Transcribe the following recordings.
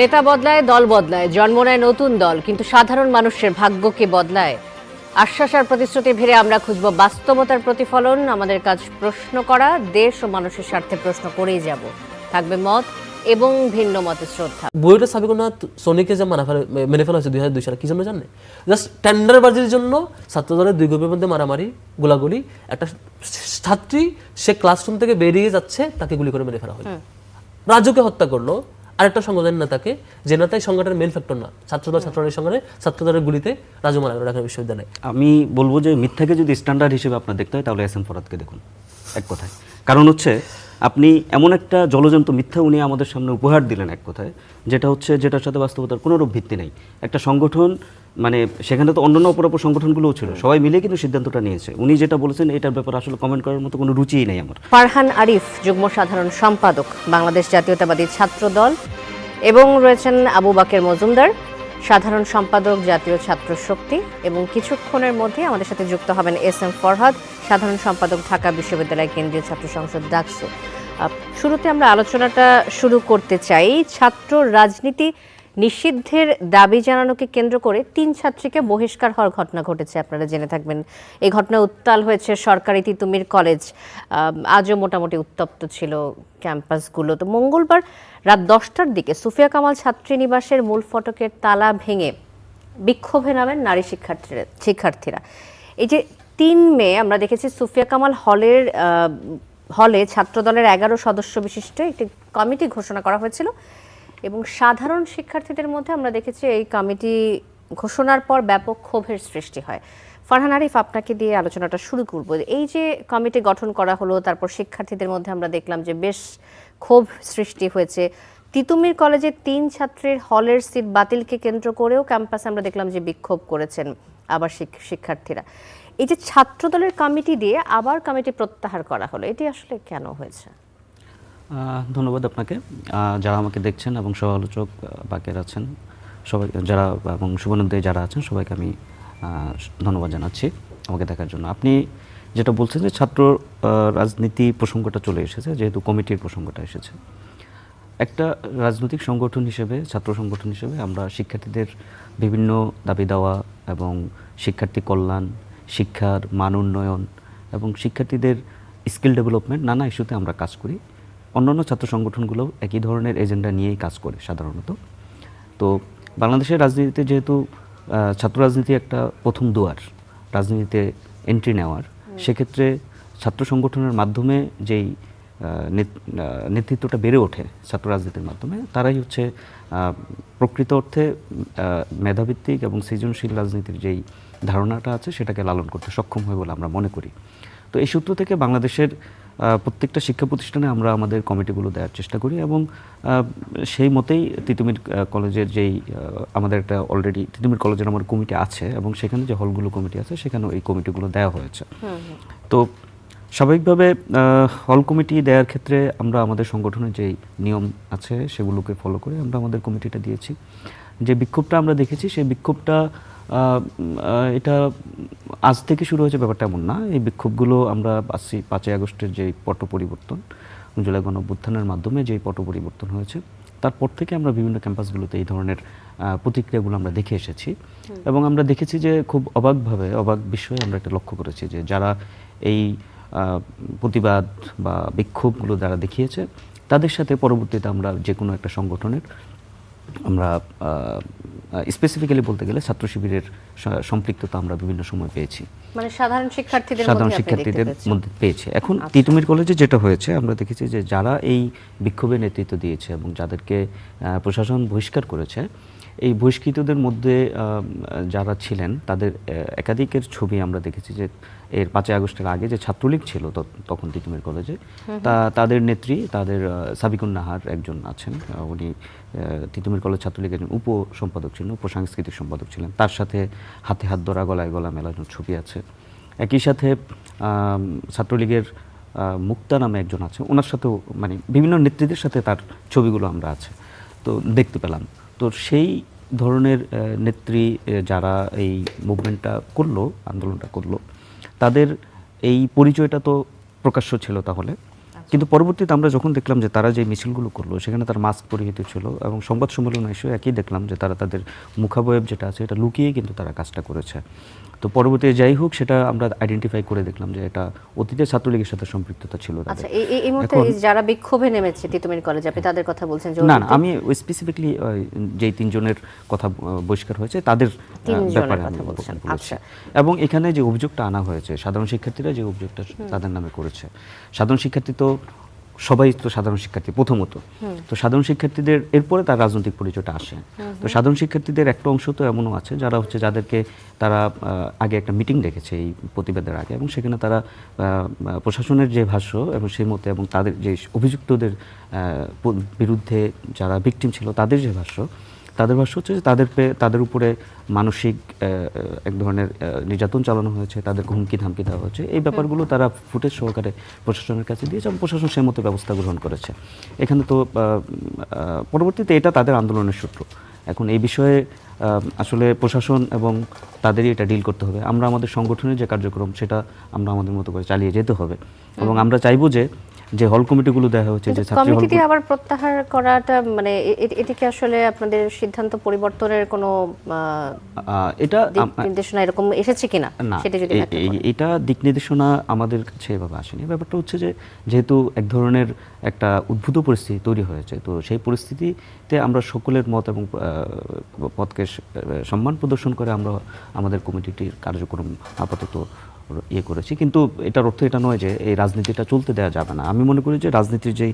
নেতা বদলায়, দল বদলায়, জন্ম নেয় নতুন দল, কিন্তু সাধারণ মানুষের ভাগ্যকে বদলায়। আশ্বাস আর প্রতিশ্রুতি ভিড়ে আমরা খুঁজব বাস্তবতার প্রতিফলন। আমাদের কাজ প্রশ্ন করা, দেশ ও মানুষের স্বার্থে প্রশ্ন করেই যাব। থাকবে মত এবং ভিন্ন মতের শ্রদ্ধা। বইটা সাবিকুনা সোনিকে যে মেরে ফেলা হয়েছে 2002 সালে, কি জন্য জানে? জাস্ট টেন্ডারবাজির জন্য ছাত্রদলের দুই গ্রুপের মধ্যে মারামারি, গোলাগুলি। একটা ছাত্রী সে ক্লাসরুম থেকে বেরিয়ে যাচ্ছে, তাকে গুলি করে মেরে ফেলা হলো। রাজুকে হত্যা করলো আরেকটা সংগঠনের নেতাকে, যে নেতাই সংগঠনের মেন ফ্যাক্টর না, ছাত্রদল ছাত্রলীগের সঙ্গে ছাত্রদলের গুলিতে রাজু মারা গেল ঢাকা বিশ্ববিদ্যালয়ে। আমি বলবো যে মিথ্যাকে যদি স্ট্যান্ডার্ড হিসেবে আপনার দেখতে হয় তাহলে এস এম ফরহাদকে দেখুন, এক কথায়। কারণ হচ্ছে আপনি এমন একটা জলজন্ত মিথ্যা উনি আমাদের সামনে উপহার দিলেন এক কথায়, যেটা হচ্ছে যেটার সাথে বাস্তবতার কোনো রূপ ভিত্তি নেই। একটা সংগঠন, মানে সেখানে তো অন্যান্য অপরাপর সংগঠনগুলোও ছিল, সবাই মিলে কিন্তু সিদ্ধান্তটা নিয়েছে। উনি যেটা বলেছেন এটার ব্যাপারে আসলে কমেন্ট করার মতো কোনো রুচিই নেই আমার। ফারহান আরিফ, যুগ্ম সাধারণ সম্পাদক, বাংলাদেশ জাতীয়তাবাদী ছাত্র দল, এবং রয়েছেন আবু বাকের মজুমদার, সাধারণ সম্পাদক, জাতীয় ছাত্র শক্তি। এবং কিছুক্ষণের মধ্যে আমাদের সাথে যুক্ত হবেন এস এম ফরহাদ, সাধারণ সম্পাদক, ঢাকা বিশ্ববিদ্যালয় কেন্দ্রীয় ছাত্র সংসদ ডাকসু। শুরুতে আমরা আলোচনাটা শুরু করতে চাই ছাত্র রাজনীতি নিষিদ্ধের দাবি জানানোকে কেন্দ্র করে 3 ছাত্রীকে বহিষ্কার হওয়ার ঘটনা ঘটেছে। আপনারা জেনে থাকবেন এই ঘটনা উত্তাল হয়েছে সরকারি তিতুমির কলেজ। আজও মোটামুটি উত্তপ্ত ছিল ক্যাম্পাসগুলো। তো মঙ্গলবার রাত 10টার দিকে সুফিয়া কামাল ছাত্রীনিবাসের মূল ফটকের তালা ভেঙে বিক্ষোভে নামেন নারী শিক্ষার্থীরা। এই যে 3 মে আমরা দেখেছি সুফিয়া কামাল হলে ছাত্রদলের 11 সদস্য বিশিষ্ট একটি কমিটি ঘোষণা করা হয়েছিল, এবং সাধারণ শিক্ষার্থীদের মধ্যে আমরা দেখেছি এই কমিটি ঘোষণার পর ব্যাপক ক্ষোভের সৃষ্টি হয়। ফারহান আরিফ, আপনাকে দিয়ে আলোচনাটা শুরু করব। এই যে কমিটি গঠন করা হলো, তারপর শিক্ষার্থীদের মধ্যে আমরা দেখলাম যে বেশ ক্ষোভ সৃষ্টি হয়েছে। তিতুমির কলেজের 3 ছাত্রীর হলের সিট বাতিলকে কেন্দ্র করেও ক্যাম্পাসে আমরা দেখলাম যে বিক্ষোভ করেছেন আবার শিক্ষার্থীরা। এই যে ছাত্রদলের কমিটি দিয়ে আবার কমিটি প্রত্যাহার করা হলো, এটি আসলে কেন হয়েছে? ধন্যবাদ আপনাকে, যারা আমাকে দেখছেন এবং সহ-আলোচক বাকের আছেন সবাই, যারা এবং শুভনন্দে যারা আছেন সবাইকে আমি ধন্যবাদ জানাচ্ছি আমাকে দেখার জন্য। আপনি যেটা বলছেন যে ছাত্র রাজনীতি প্রসঙ্গটা চলে এসেছে, যেহেতু কমিটির প্রসঙ্গটা এসেছে। একটা রাজনৈতিক সংগঠন হিসেবে, ছাত্র সংগঠন হিসেবে আমরা শিক্ষার্থীদের বিভিন্ন দাবি দেওয়া এবং শিক্ষার্থী কল্যাণ, শিক্ষার মান উন্নয়ন এবং শিক্ষার্থীদের স্কিল ডেভেলপমেন্ট, নানা ইস্যুতে আমরা কাজ করি। অন্যান্য ছাত্র সংগঠনগুলোও একই ধরনের এজেন্ডা নিয়েই কাজ করে সাধারণত। তো বাংলাদেশের রাজনীতিতে যেহেতু ছাত্র রাজনীতি একটা প্রথম দুয়ার রাজনীতিতে এন্ট্রি নেওয়ার, সেক্ষেত্রে ছাত্র সংগঠনের মাধ্যমে যেই নেতৃত্বটা বেড়ে ওঠে ছাত্র রাজনীতির মাধ্যমে, তারাই হচ্ছে প্রকৃত অর্থে মেধাভিত্তিক এবং সৃজনশীল রাজনীতির যেই ধারণাটা আছে সেটাকে লালন করতে সক্ষম হয় বলে আমরা মনে করি। তো এই সূত্র থেকে বাংলাদেশের প্রত্যেকটা শিক্ষা প্রতিষ্ঠানে আমরা আমাদের কমিটিগুলো দেওয়ার চেষ্টা করি, এবং সেই মতেই তিতুমির কলেজের যেই আমাদের একটা অলরেডি তিতুমির কলেজের আমার কমিটি আছে, এবং সেখানে যে হলগুলো কমিটি আছে সেখানেও এই কমিটিগুলো দেওয়া হয়েছে। তো স্বাভাবিকভাবে হল কমিটি দেওয়ার ক্ষেত্রে আমরা আমাদের সংগঠনের যেই নিয়ম আছে সেগুলোকে ফলো করে আমরা আমাদের কমিটিটা দিয়েছি। যে বিক্ষোভটা আমরা দেখেছি সেই বিক্ষোভটা এটা আজ থেকে শুরু হয়েছে ব্যাপারটা এমন না। এই বিক্ষোভগুলো আমরা 5ই আগস্টের যেই পট পরিবর্তন, জুলাই গণঅভ্যুত্থানের মাধ্যমে যেই পট পরিবর্তন হয়েছে, তারপর থেকে আমরা বিভিন্ন ক্যাম্পাসগুলোতে এই ধরনের প্রতিক্রিয়াগুলো আমরা দেখে এসেছি, এবং আমরা দেখেছি যে খুব অবাক বিষয়ে আমরা এটা লক্ষ্য করেছি যে যারা এই প্রতিবাদ বা বিক্ষোভগুলো যারা দেখিয়েছে তাদের সাথে পরবর্তীতে আমরা যে কোনো একটা সংগঠনের আমরা স্পেসিফিক্যালি বলতে গেলে ছাত্র শিবিরের সম্পৃক্ততা আমরা বিভিন্ন সময় পেয়েছি, মানে সাধারণ শিক্ষার্থীদের মধ্যে পেয়েছি। এখন তিতুমির কলেজে যেটা হয়েছে আমরা দেখেছি যে যারা এই বিক্ষোভে নেতৃত্ব দিয়েছে এবং যাদেরকে প্রশাসন বহিষ্কার করেছে, এই বহিষ্কৃতদের মধ্যে যারা ছিলেন তাদের একাধিকের ছবি আমরা দেখেছি যে এর 5ই আগস্টের আগে যে ছাত্রলীগ ছিল তখন তিতুমির কলেজে, তাদের নেত্রী, তাদের সাবিকুন নাহার একজন আছেন, উনি তিতুমির কলেজ ছাত্রলীগের একজন উপ সম্পাদক ছিলেন, উপসাংস্কৃতিক সম্পাদক ছিলেন। তার সাথে হাতে হাত ধরা, গলায় গলা মেলানোর ছবি আছে। একই সাথে ছাত্রলীগের মুক্তা নামে একজন আছে, ওনার সাথেও মানে বিভিন্ন নেতৃত্বের সাথে তার ছবিগুলো আমরা আছে তো দেখতে পেলাম। তো সেই ধরনের নেত্রী যারা এই মুভমেন্টটা করলো, আন্দোলনটা করলো, তাদের এই পরিচয়টা তো প্রকাশ্য ছিল তাহলে। কিন্তু পরবর্তীতে আমরা যখন দেখলাম যে তারা যে মিছিলগুলো করলো সেখানে তারা মাস্ক পরিহিত ছিল এবং সংবাদ সম্মেলন এসে একই দেখলাম যে তারা তাদের মুখাবয়ব যেটা আছে এটা লুকিয়ে কিন্তু তারা কাজটা করেছে। তো পরবর্তীতে যাই হোক সেটা আমরা আইডেন্টিফাই করে দেখলাম যে এটা অতীতে ছাত্রলীগের সাথে সম্পৃক্ততা ছিল তাদের। আচ্ছা, এই মুহূর্তে যারা বিক্ষোভে নেমেছে তিতুমির কলেজে, আপনি তাদের কথা বলছেন? যে না, আমি ওই স্পেসিফিকলি যেই 3 জনের কথা বহিষ্কার হয়েছে তাদের ব্যাপারে আমি বলছি। এবং এখানে যে অভিযোগটা আনা হয়েছে, সাধারণ শিক্ষার্থীরা যে অভিযোগটা তাদের নামে করেছে, সাধারণ শিক্ষার্থী তো সবাই তো সাধারণ শিক্ষার্থী প্রথমত, তো সাধারণ শিক্ষার্থীদের এরপরে তার রাজনৈতিক পরিচয়টা আসে। তো সাধারণ শিক্ষার্থীদের একটা অংশ তো এমনও আছে যারা হচ্ছে যাদেরকে তারা আগে একটা মিটিং রেখেছে এই প্রতিবাদের আগে, এবং সেখানে তারা প্রশাসনের যে ভাষ্য এবং সেই মতে এবং তাদের যে অভিযুক্তদের বিরুদ্ধে যারা ভিকটিম ছিল তাদের যে ভাষ্য, তাদের ভাষ্য হচ্ছে যে তাদের উপরে মানসিক এক ধরনের নির্যাতন চালানো হয়েছে, তাদের হুমকি ধামকি দেওয়া হয়েছে। এই ব্যাপারগুলো তারা ফুটেজ সহকারে প্রশাসনের কাছে দিয়েছে এবং প্রশাসন সে মতো ব্যবস্থা গ্রহণ করেছে। এখানে তো পরবর্তীতে এটা তাদের আন্দোলনের সূত্র। এখন এই বিষয়ে আসলে প্রশাসন এবং তাদেরই এটা ডিল করতে হবে। আমরা আমাদের সংগঠনের যে কার্যক্রম সেটা আমরা আমাদের মতো করে চালিয়ে যেতে হবে এবং আমরা চাইবো যে হল কমিটিগুলো দেওয়া হচ্ছে যে ছাত্রী হল কমিটি আবার প্রত্যাহার করাটা মানে এটা কি আসলে আপনাদের সিদ্ধান্ত পরিবর্তনের কোনো এটা নির্দেশনা এরকম এসেছে কিনা সেটা যদি এটা দিক নির্দেশনা আমাদের কাছে এভাবে আসেনি। ব্যাপারটা হচ্ছে যে যেহেতু এক ধরনের একটা উদ্ভূত পরিস্থিতি তৈরি হয়েছে, তো সেই পরিস্থিতিতে আমরা সকলের মত এবং পথকে সম্মান প্রদর্শন করে আমরা আমাদের কমিটিটির কার্যক্রম আপাতত করেছি। কিন্তু এটার অর্থ এটা নয় যে এই রাজনীতিটা চলতে দেওয়া যাবে না। আমি মনে করি যে রাজনীতির যেই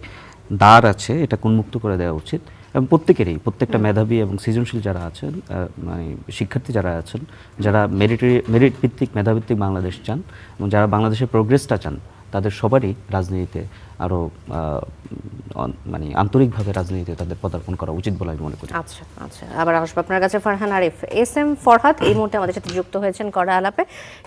দ্বার আছে এটা উন্মুক্ত করে দেওয়া উচিত এবং প্রত্যেকটা মেধাবী এবং সৃজনশীল যারা আছেন, মানে শিক্ষার্থী যারা আছেন, যারা মেরিট ভিত্তিক মেধাভিত্তিক বাংলাদেশ চান এবং যারা বাংলাদেশের প্রোগ্রেসটা চান, তাদের সবারই রাজনীতিতে আরও মানে আন্তরিকভাবে রাজনীতিতে তাদের পদার্পণ করা উচিত বলে আমি মনে করি। আচ্ছা, আবার আসবো আপনার কাছে ফারহান আরিফ। এস এম ফরহাদ এই মুহূর্তে আমাদের সাথে যুক্ত হয়েছেন কড়া আলাপে,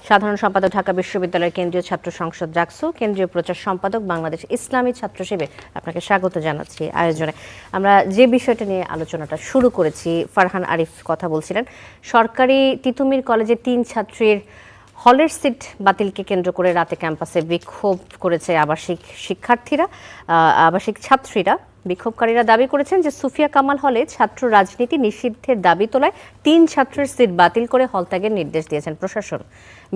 সাধারণ সম্পাদক ঢাকা বিশ্ববিদ্যালয়ের কেন্দ্রীয় ছাত্র সংসদ ডাকসু, কেন্দ্রীয় প্রচার সম্পাদক বাংলাদেশ ইসলামী ছাত্র শিবির। আপনাকে স্বাগত জানাচ্ছি আয়োজনে। আমরা যে বিষয়টা নিয়ে আলোচনাটা শুরু করেছি, ফারহান আরিফ কথা বলছিলেন সরকারি তিতুমির কলেজে 3 ছাত্রীর হলের সিট বাতিলকে কেন্দ্র করে রাতে ক্যাম্পাসে বিক্ষোভ করেছে আবাসিক ছাত্রীরা। বিক্ষোভকারীরা দাবি করেছেন যে সুফিয়া কামাল হলে ছাত্র রাজনীতি নিষিদ্ধের দাবি তোলায় 3 ছাত্রের সিট বাতিল করে হল ত্যাগের নির্দেশ দিয়েছেন প্রশাসন।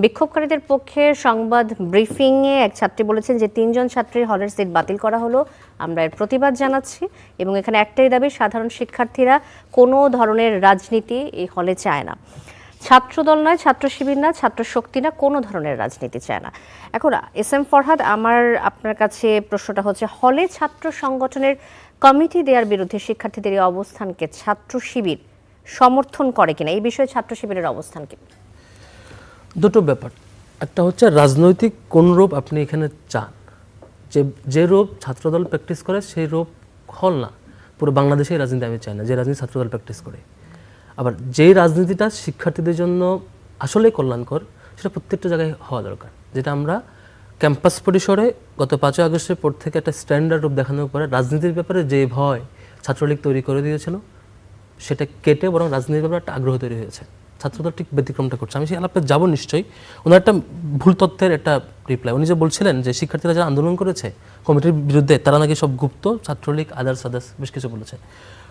বিক্ষোভকারীদের পক্ষে সংবাদ ব্রিফিংয়ে এক ছাত্রী বলেছেন যে 3 জন ছাত্রীর হলের সিট বাতিল করা হলো, আমরা এর প্রতিবাদ জানাচ্ছি এবং এখানে একটাই দাবি, সাধারণ শিক্ষার্থীরা কোনো ধরনের রাজনীতি এই হলে চায় না। ছাত্রদল নয়, ছাত্র শিবির না, ছাত্র শক্তি না, কোনো ধরনের রাজনীতি চায় না। এখন এস এম ফরহাদ, আপনার কাছে প্রশ্নটা হচ্ছে, হলে ছাত্র সংগঠনের কমিটি দেওয়ার বিরুদ্ধে শিক্ষার্থীদের এই অবস্থানকে ছাত্র শিবির সমর্থন করে কিনা, এই বিষয়ে ছাত্র শিবিরের অবস্থান কি? দুটো ব্যাপার, একটা হচ্ছে রাজনৈতিক কোন রূপ আপনি এখানে চান, যে রূপ ছাত্রদল প্র্যাকটিস করে সেই রূপ হল না, পুরো বাংলাদেশের রাজনীতি আমি চাই না যে রাজনীতি ছাত্রদল প্র্যাকটিস করে। আবার যেই রাজনীতিটা শিক্ষার্থীদের জন্য আসলে কল্যাণকর সেটা প্রত্যেকটা জায়গায় হওয়া দরকার, যেটা আমরা ক্যাম্পাস পরিসরে গত 5 আগস্টের পর থেকে একটা স্ট্যান্ডার্ড রূপ দেখানোর পরে রাজনীতির ব্যাপারে যে ভয় ছাত্রলীগ তৈরি করে দিয়েছিল সেটা কেটে বরং রাজনীতির ব্যাপারে একটা আগ্রহ তৈরি হয়েছে। ছাত্রদল ঠিক ব্যতিক্রমটা করছে। আমি সেই আলাপে যাবো নিশ্চয়ই। ওনার একটা ভুল তথ্যের একটা রিপ্লাই, উনি যে বলছিলেন যে শিক্ষার্থীরা যারা আন্দোলন করেছে কমিটির বিরুদ্ধে তারা নাকি সব গুপ্ত, ছাত্রলীগ আদার্স বেশ কিছু বলেছে।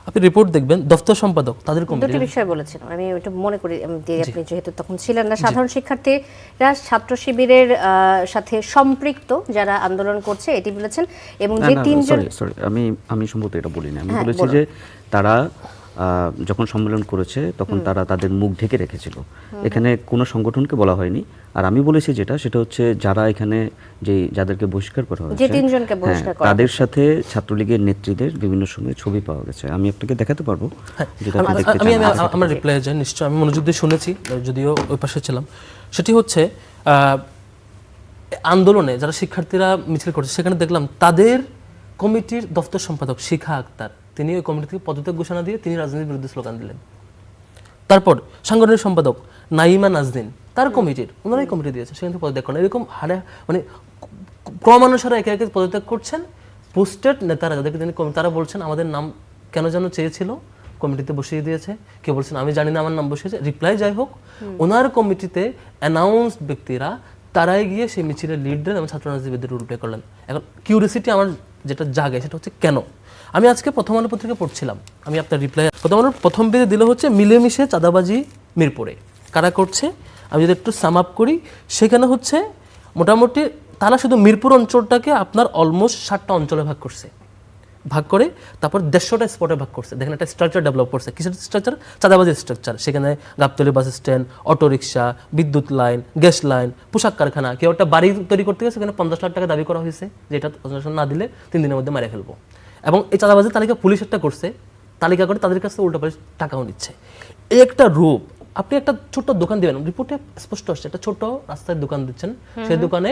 আপনি রিপোর্ট দেখবেন, দফতর সম্পাদক তাদের কমিটি দুটি বিষয় বলেছেন, আমি ওটা মনে করি আপনি যেহেতু তখন ছিলেন না। সাধারণ শিক্ষার্থীরা ছাত্র শিবিরের সাথে সম্পৃক্ত যারা আন্দোলন করছে এটি বলেছেন এবং যে 3 জন আমি সম্ভবত এটা বলিনি। আমি বলেছি যে তারা যখন সম্মেলন করেছে তখন তারা তাদের মুখ ঢেকে রেখেছিল, এখানে কোনো সংগঠনকে বলা হয়নি। আর আমি বলেছি সেটা হচ্ছে যারা এখানে যাদেরকে বহিষ্কার করা হয়েছে, যে 3 জনকে বহিষ্কার করা, তাদের সাথে ছাত্রলীগের নেত্রীদের বিভিন্ন সময় ছবি পাওয়া গেছে। আমি আপনাকে দেখাতে পারবো। আমি আমার রিপ্লাই যাই নিশ্চয়, আমি মনোযোগ দিয়ে শুনেছি, যদিও ওই পাশে ছিলাম। সেটি হচ্ছে আন্দোলনে যারা শিক্ষার্থীরা মিছিল করছে সেখানে দেখলাম তাদের কমিটির দফতর সম্পাদক শিখা আক্তার, তিনি ওই কমিটি থেকে পদত্যাগ ঘোষণা দিয়ে তিনি রাজনীতির বিরুদ্ধে স্লোগান দিলেন। তারপর সাংগঠনিক সম্পাদক নাইমা নাজদিন তার কমিটির, ওনারাই কমিটি দিয়েছে, সেখান থেকে পদত্যাগ করেন। এরকম হারে মানে ক্রমানুসারে একে একে পদত্যাগ করছেন পোস্টেড নেতারা, যাদেরকে তিনি তারা বলছেন আমাদের নাম কেন যেন চেয়েছিল, কমিটিতে বসিয়ে দিয়েছে। কেউ বলছেন আমি জানি না আমার নাম বসিয়েছে। রিপ্লাই যাই হোক, ওনার কমিটিতে অ্যানাউন্সড ব্যক্তিরা তারাই গিয়ে সেই মিছিলে লিড দেন এবং ছাত্র রাজনীতিবিদদের রোল প্লে করলেন। এখন কিউরিয়াসিটি আমার যেটা জাগে সেটা হচ্ছে কেন। আমি আজকে প্রথম আলো পত্রিকা পড়ছিলাম, আমি আপনার রিপ্লাই প্রথম আলোর প্রথম পেজে দিল হচ্ছে মিলেমিশে চাঁদাবাজি মিরপুরে কারা করছে। আমি যদি একটু সাম আপ করি, সেখানে হচ্ছে মোটামুটি তারা শুধু মিরপুর অঞ্চলটাকে আপনার অলমোস্ট 60টা অঞ্চলে ভাগ করছে, ভাগ করে তারপর 150টা স্পটে ভাগ করছে। দেখেন একটা স্ট্রাকচার ডেভেলপ করছে। কিসের স্ট্রাকচার? চাঁদাবাজির স্ট্রাকচার। সেখানে গাবতলী বাস স্ট্যান্ড, অটোরিকশা, বিদ্যুৎ লাইন, গ্যাস লাইন, পোশাক কারখানা। কেউ একটা বাড়ি তৈরি করতে গেছে, সেখানে 50 লাখ টাকা দাবি করা হয়েছে যে এটা না দিলে 3 দিনের মধ্যে মারে ফেলবো। এবং এই চাঁদাবাজির তালিকা পুলিশ একটা করছে, তালিকা করে তাদের কাছে উল্টো পাল্টা টাকাও নিচ্ছে। এই একটা রূপ। আপনি একটা ছোট্ট দোকান দিবেন, রিপোর্টে স্পষ্ট আসছে, একটা ছোট রাস্তায় দোকান দিচ্ছেন, সেই দোকানে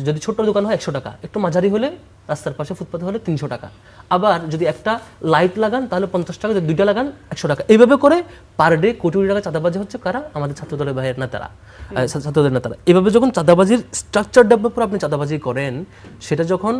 যদি ছোট্ট দোকান হয় 100 টাকা, একটু মাঝারি হলে রাস্তার পাশে ফুটপাতে হলে 300 টাকা। আবার যদি একটা লাইট লাগান তাহলে 50 টাকা, যদি 2টা লাগান 100 টাকা। এইভাবে করে পার ডে কোটি কোটি টাকা চাঁদাবাজি হচ্ছে। কারা? আমাদের ছাত্রদলের ভাইয়ের নেতারা, ছাত্রদের নেতারা। এভাবে যখন চাঁদাবাজির স্ট্রাকচার ডেভেলপ করে আপনি চাঁদাবাজি করেন, সেটা যখন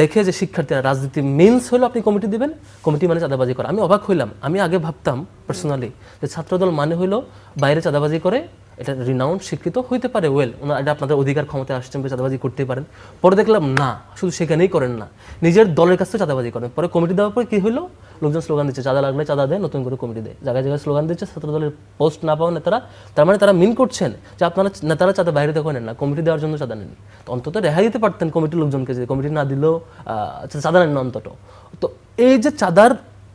দেখে যে শিক্ষার্থীরা রাজনীতি মিনস হলো আপনি কমিটি দিবেন, কমিটি মানে চাঁদাবাজি করা। আমি অবাক হইলাম। আমি আগে ভাবতাম পার্সোনালি যে ছাত্রদল মানে হলো বাইরে চাঁদাবাজি করে, এটা রিনাউন্ড স্বীকৃত হইতে পারে, ওয়েল এটা আপনাদের অধিকার ক্ষমতায় আসছেন, চাঁদাবাজি করতে পারেন। পরে দেখলাম না, শুধু সেখানেই করেন না, নিজের দলের কাছে চাঁদাবাজি করেন। পরে কমিটি দেওয়ার পরে কি হলো, লোকজন স্লোগান দিচ্ছে চাঁদা লাগলে চাঁদা দেয়, নতুন করে কমিটি দেয়, জায়গায় জায়গায় স্লোগান দিচ্ছে ছাত্রদলের পোস্ট না পাওয়া নেতারা। তার মানে তারা মিন করছেন যে আপনারা নেতারা চাঁদা বাইরে থেকে নেন না, কমিটি দেওয়ার জন্য চাঁদা নেন। তো অন্তত রেহাই দিতে পারতেন কমিটির লোকজনকে, যে কমিটি না দিলেও চাঁদা নেন না অন্তত। তো এই যে চাঁদার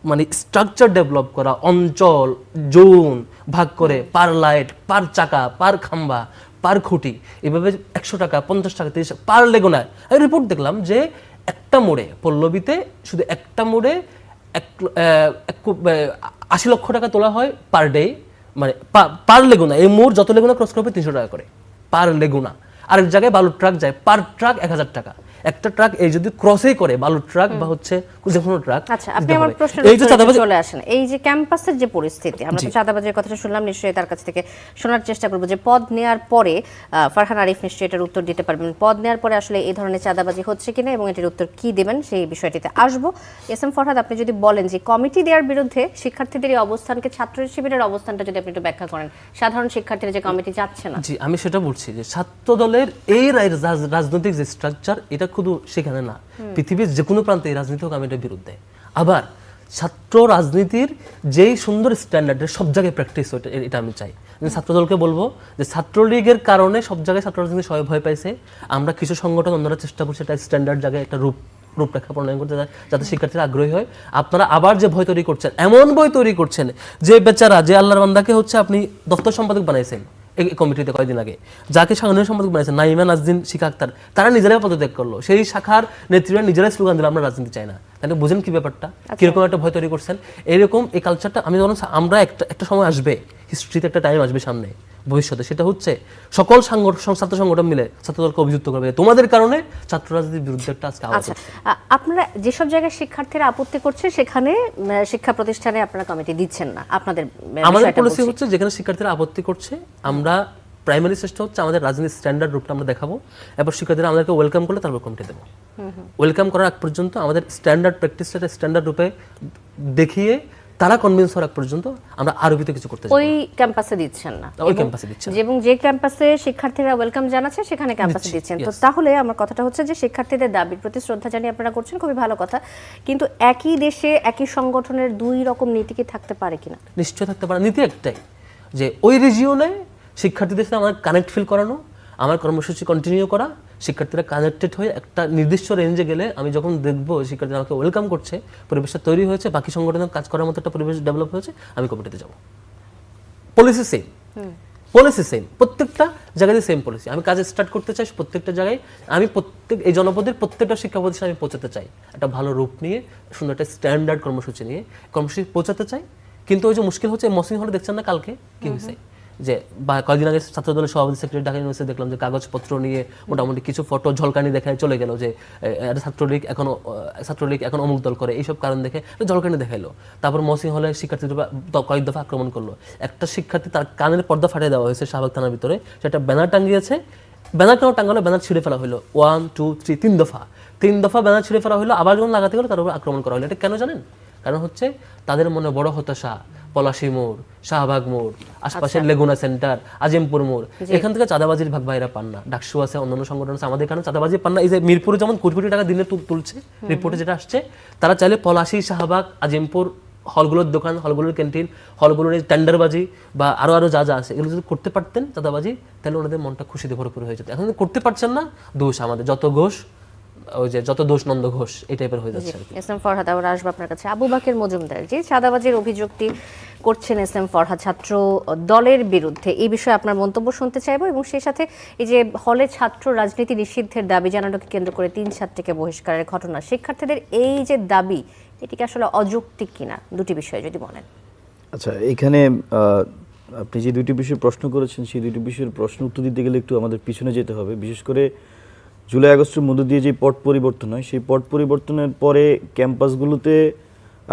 মানে স্ট্রাকচার ডেভেলপ করা, অঞ্চল জোন ভাগ করে, পার লাইট, পার চাকা, পার খাম্বা, পার খুঁটি, এভাবে 100 টাকা, 50 টাকা, 30 টাকা পার লেগুনায়। আমি রিপোর্ট দেখলাম যে একটা মোড়ে, পল্লবীতে শুধু একটা মোড়ে 80 লক্ষ টাকা তোলা হয় পার ডে, মানে পার লেগুনা। এই মোড় যত লেগুনা ক্রস করবে 300 টাকা করে পার লেগুনা। আরেক জায়গায় বালুর ট্রাক যায়, পার ট্রাক 1000 টাকা। একটা ট্রাক এই যদি ক্রসই করে, বালুর ট্রাক বা হচ্ছে যে কোনো ট্রাক। আচ্ছা, আপনি আমার প্রশ্নে চলে আসেন। এই যে ক্যাম্পাসের যে পরিস্থিতি, আমরা তো চাঁদাবাজির কথাটা শুনলাম, নিশ্চয়ই তার কাছ থেকে শোনার চেষ্টা করব যে পদ নেওয়ার পরে ফারহান আরিফ নিশ্চয়ই এটার উত্তর দিতে পারবেন। পদ নেওয়ার পরে আসলে এই ধরনের চাঁদাবাজি হচ্ছে কিনা এবং এটার উত্তর কি দেবেন সেই বিষয়টিতে আসবো। এস এম ফরহাদ, আপনি যদি বলেন যে কমিটি দেওয়ার বিরুদ্ধে শিক্ষার্থীদের এই অবস্থানকে, ছাত্র শিবিরের অবস্থানটা যদি আপনি একটু ব্যাখ্যা করেন, সাধারণ শিক্ষার্থীরা যে কমিটি যাচ্ছে না। জি, আমি সেটা বলছি যে ছাত্র দলের এই রাজনৈতিক যে স্ট্রাকচার, এটা শুধু সেখানে না, পৃথিবীর যে কোনো প্রান্তে এই রাজনীতি হোক, আমি এটার বিরুদ্ধে। আবার ছাত্র রাজনীতির যেই সুন্দর স্ট্যান্ডার্ড সব জায়গায় প্র্যাকটিস, এটা আমি চাই। ছাত্রদলকে বলবো যে ছাত্রলীগের কারণে সব জায়গায় ছাত্র রাজনীতি সবাই ভয় পাইছে। আমরা কিছু সংগঠন অন্যরা চেষ্টা করছি একটা স্ট্যান্ডার্ড জায়গায় একটা রূপরেখা প্রণয়ন করতে, যাতে শিক্ষার্থীরা আগ্রহী হয়। আপনারা আবার যে ভয় তৈরি করছেন, এমন ভয় তৈরি করছেন যে বেচারা, যে আল্লাহর বান্দাকে হচ্ছে আপনি দপ্তর সম্পাদক বানাইছেন এই কমিটিতে কয়েকদিন আগে, যাকে সাংগঠনিক সম্পাদক বানিয়েছেন নাইমা নাজদিন, শিখা আক্তার, তারা নিজেরাই পদত্যাগ করলো। সেই শাখার নেত্রীরা নিজেরাই স্লোগান দিল আমরা রাজনীতি চাই না। তাহলে বুঝেন কি ব্যাপারটা, কিরকম একটা ভয় তৈরি করছেন। এরকম এই কালচারটা আমি যখন আমরা একটা সময় আসবে, হিস্ট্রিতে একটা টাইম আসবে সামনে ভবিষ্যতে, সেটা হচ্ছে সকল ছাত্র সংগঠন মিলে ছাত্রদলকে অভিযুক্ত করবে তোমাদের কারণে ছাত্র রাজনীতির বিরুদ্ধে একটা আজকে আওয়াজ। আপনারা যেসব জায়গায় শিক্ষার্থীরা আপত্তি করছে সেখানে শিক্ষা প্রতিষ্ঠানে আপনারা কমিটি দিচ্ছেন না, আপনাদের আমাদের পলিসি হচ্ছে যেখানে শিক্ষার্থীরা আপত্তি করছে, আমরা প্রাইমারি চেষ্টা হচ্ছে আমাদের রাজনীতির স্ট্যান্ডার্ড রূপটা আমরা দেখাবো। এবার শিক্ষার্থীরা আমাদেরকে ওয়েলকাম করলে তারপর কমিটি দেবো। ওয়েলকাম করার আগ পর্যন্ত আমাদের স্ট্যান্ডার্ড প্র্যাকটিসটা স্ট্যান্ডার্ড রূপে দেখিয়ে তারা কনভিন্স হওয়ার আগ পর্যন্ত আমরা আরবিতে কিছু করতে চাই। ওই ক্যাম্পাসে দিচ্ছেন না, ওই ক্যাম্পাসে দিচ্ছেন, এবং যে ক্যাম্পাসে শিক্ষার্থীরা ওয়েলকাম জানাচ্ছে সেখানে ক্যাম্পাসে দিচ্ছেন। তো তাহলে আমার কথাটা হচ্ছে যে শিক্ষার্থীদের দাবির প্রতি শ্রদ্ধা জানিয়ে আপনারা করছেন, খুবই ভালো কথা, কিন্তু একই দেশে একই সংগঠনের দুই রকম নীতি কি থাকতে পারে কিনা? নিশ্চয় থাকতে পারে। নীতি একটাই, যে ওই রিজিয়নে শিক্ষার্থীদের সাথে আমাদের কানেক্ট ফিল করানো, আমার কর্মসূচি কন্টিনিউ করা, শিক্ষার্থীরা কানেক্টেড হয়ে একটা নির্দিষ্ট রেঞ্জে গেলে আমি যখন দেখবো শিক্ষার্থীরা আমাকে ওয়েলকাম করছে, পরিবেশটা তৈরি হয়েছে, বাকি সংগঠনের কাজ করার মতো একটা পরিবেশ ডেভেলপ হয়েছে, আমি কমিটিতে যাব। পলিসি সেম, পলিসি সেম, প্রত্যেকটা জায়গায় সেম পলিসি। আমি কাজ স্টার্ট করতে চাই প্রত্যেকটা জায়গায়, আমি এই জনপদের প্রত্যেকটা শিক্ষা প্রতিষ্ঠানে আমি পৌঁছাতে চাই, একটা ভালো রূপ নিয়ে, সুন্দর একটা স্ট্যান্ডার্ড কর্মসূচি নিয়ে কর্মসূচি পৌঁছাতে চাই। কিন্তু ওই যে মুশকিল হচ্ছে, মসিং হলে দেখছেন না কালকে কি হয়েছে, যে বা কয়েকদিন আগে ছাত্রদলের সভাপতি সেক্রেটারি ঢাকা ইউনিভার্সিটি দেখলাম যে কাগজপত্র নিয়ে মোটামুটি কিছু ফটো ঝলকানি দেখায় চলে গেল, যে ছাত্রলীগ এখন অমুক দল করে, এইসব কারণ দেখে ঝলকানি দেখাইলো। তারপর মসিং হলে শিক্ষার্থীরা কয়েক দফা আক্রমণ করলো। একটা শিক্ষার্থী তার কানের পর্দা ফাটিয়ে দেওয়া হয়েছে শাহবাগ থানার ভিতরে, সেটা ব্যানার টাঙ্গিয়েছে, ব্যানার কেন টাঙ্গালো, ব্যানার ছিঁড়ে ফেলা হলো 1 2 3 তিন দফা ব্যানার ছিঁড়ে ফেলা হলো। আবার যখন লাগাতে গেলো তার উপর আক্রমণ করা হলো। এটা কেন জানেন? কারণ হচ্ছে তাদের মনে বড় হতাশা, পলাশী মোড়, শাহবাগ মোড়, আশপাশের লেগুনা সেন্টার, আজিমপুর মোড়, এখান থেকে চাঁদাবাজির ভাগ ভাইরা পান না। ডাকসু আছে, অন্যান্য সংগঠন আছে, আমাদের এখানে চাঁদাবাজি পান না। এই যে মিরপুরে যেমন কোটি কোটি টাকা দিনে তুলছে, রিপোর্টে যেটা আসছে, তারা চাইলে পলাশী, শাহবাগ, আজিমপুর হলগুলোর দোকান, হলগুলোর ক্যান্টিন, হলগুলোর টেন্ডারবাজি বা আরো যা যা আছে এগুলো যদি করতে পারতেন চাঁদাবাজি, তাহলে ওনাদের মনটা খুশিতে ভরপুর হয়ে যেত। এখন করতে পারছেন না, দোষ আমাদের, যত দোষ নন্দ ঘোষ এই টাইপের হয়ে যাচ্ছে। এস এম ফরহাদ, আবার আসবো আপনার কাছে। আবু বাকের মজুমদার, যে চাঁদাবাজির অভিযোগটি করছেন এস এম ফরহাদ ছাত্র দলের বিরুদ্ধে, এই বিষয়ে আপনার মন্তব্য শুনতে চাইবো, এবং সেই সাথে এই যে হলে ছাত্র রাজনীতি নিষিদ্ধের দাবি জানানোকে কেন্দ্র করে 3 ছাত্রীকে বহিষ্কারের ঘটনা, শিক্ষার্থীদের এই যে দাবি, এটিকে আসলে অযৌক্তিক কিনা, দুটি বিষয়ে যদি বলেন। আচ্ছা, এখানে আপনি যে দুটি বিষয়ে প্রশ্ন করেছেন, সেই দুটি বিষয়ের প্রশ্ন উত্তর দিতে গেলে একটু আমাদের পিছনে যেতে হবে। বিশেষ করে জুলাই আগস্টের মধ্য দিয়ে যে পট পরিবর্তন হয়, সেই পট পরিবর্তনের পরে ক্যাম্পাসগুলোতে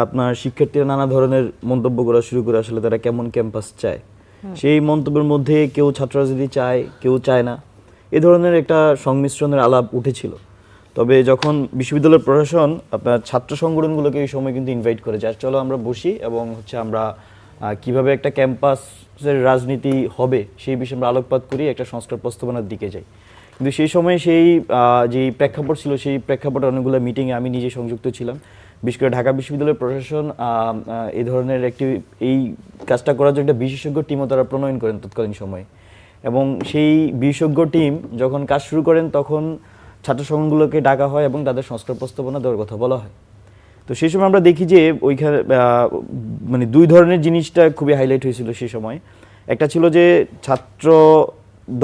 আপনার শিক্ষার্থীরা নানা ধরনের মন্তব্য করা শুরু করে, আসলে তারা কেমন ক্যাম্পাস চায়। সেই মন্তব্যের মধ্যে কেউ ছাত্র রাজনীতি চায়, কেউ চায় না, এ ধরনের একটা সংমিশ্রণের আলাপ উঠেছিল। তবে যখন বিশ্ববিদ্যালয়ের প্রশাসন আপনার ছাত্র সংগঠনগুলোকে এই সময় কিন্তু ইনভাইট করে, যার চলো আমরা বসি এবং আমরা কিভাবে একটা ক্যাম্পাসের রাজনীতি হবে সেই বিষয়ে আমরা আলোকপাত করি, একটা সংস্কার প্রস্তাবনার দিকে যাই। কিন্তু সেই সময় সেই যে প্রেক্ষাপট ছিল, সেই প্রেক্ষাপটে অনেকগুলো মিটিংয়ে আমি নিজে সংযুক্ত ছিলাম। বিশেষ করে ঢাকা বিশ্ববিদ্যালয়ের প্রশাসন এই ধরনের এই কাজটা করার জন্য একটা বিশেষজ্ঞ টিমও তারা প্রণয়ন করেন তৎকালীন সময়ে, এবং সেই বিশেষজ্ঞ টিম যখন কাজ শুরু করেন তখন ছাত্র সংগঠনগুলোকে ডাকা হয় এবং তাদের সংস্কার প্রস্তাবনা দেওয়ার কথা বলা হয়। তো সেই সময় আমরা দেখি যে ওইখানে মানে দুই ধরনের জিনিসটা খুবই হাইলাইট হয়েছিল সেই সময়। একটা ছিল যে ছাত্র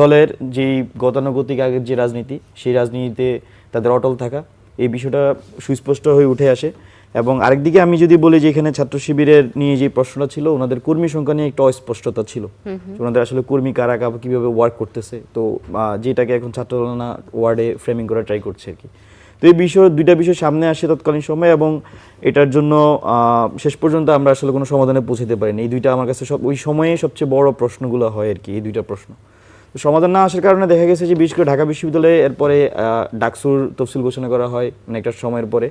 দলের যেই গতানুগতিক আগের যে রাজনীতি, সেই রাজনীতিতে তাদের অটল থাকা, এই বিষয়টা সুস্পষ্ট হয়ে উঠে আসে। এবং আরেকদিকে আমি যদি বলি যে এখানে ছাত্র শিবিরের নিয়ে যে প্রশ্নটা ছিল, ওনাদের কর্মী সংখ্যা নিয়ে একটা অস্পষ্টতা ছিল, ওনাদের আসলে কর্মী কারা কীভাবে ওয়ার্ক করতেছে, তো যেটাকে এখন ছাত্র ওয়ার্ডে ফ্রেমিং করা ট্রাই করছে আর কি। তো এই দুইটা বিষয় সামনে আসে তৎকালীন সময়, এবং এটার জন্য শেষ পর্যন্ত আমরা আসলে কোনো সমাধানে পৌঁছাতে পারিনি। এই দুইটা আমার কাছে ওই সময়ে সবচেয়ে বড় প্রশ্নগুলো হয় আর কি, এই দুইটা প্রশ্ন। তো সমাধান না আসার কারণে দেখা গেছে যে বিশেষ করে ঢাকা বিশ্ববিদ্যালয়ে এরপরে ডাকসুর তফসিল ঘোষণা করা হয়, মানে একটা সময়ের পরে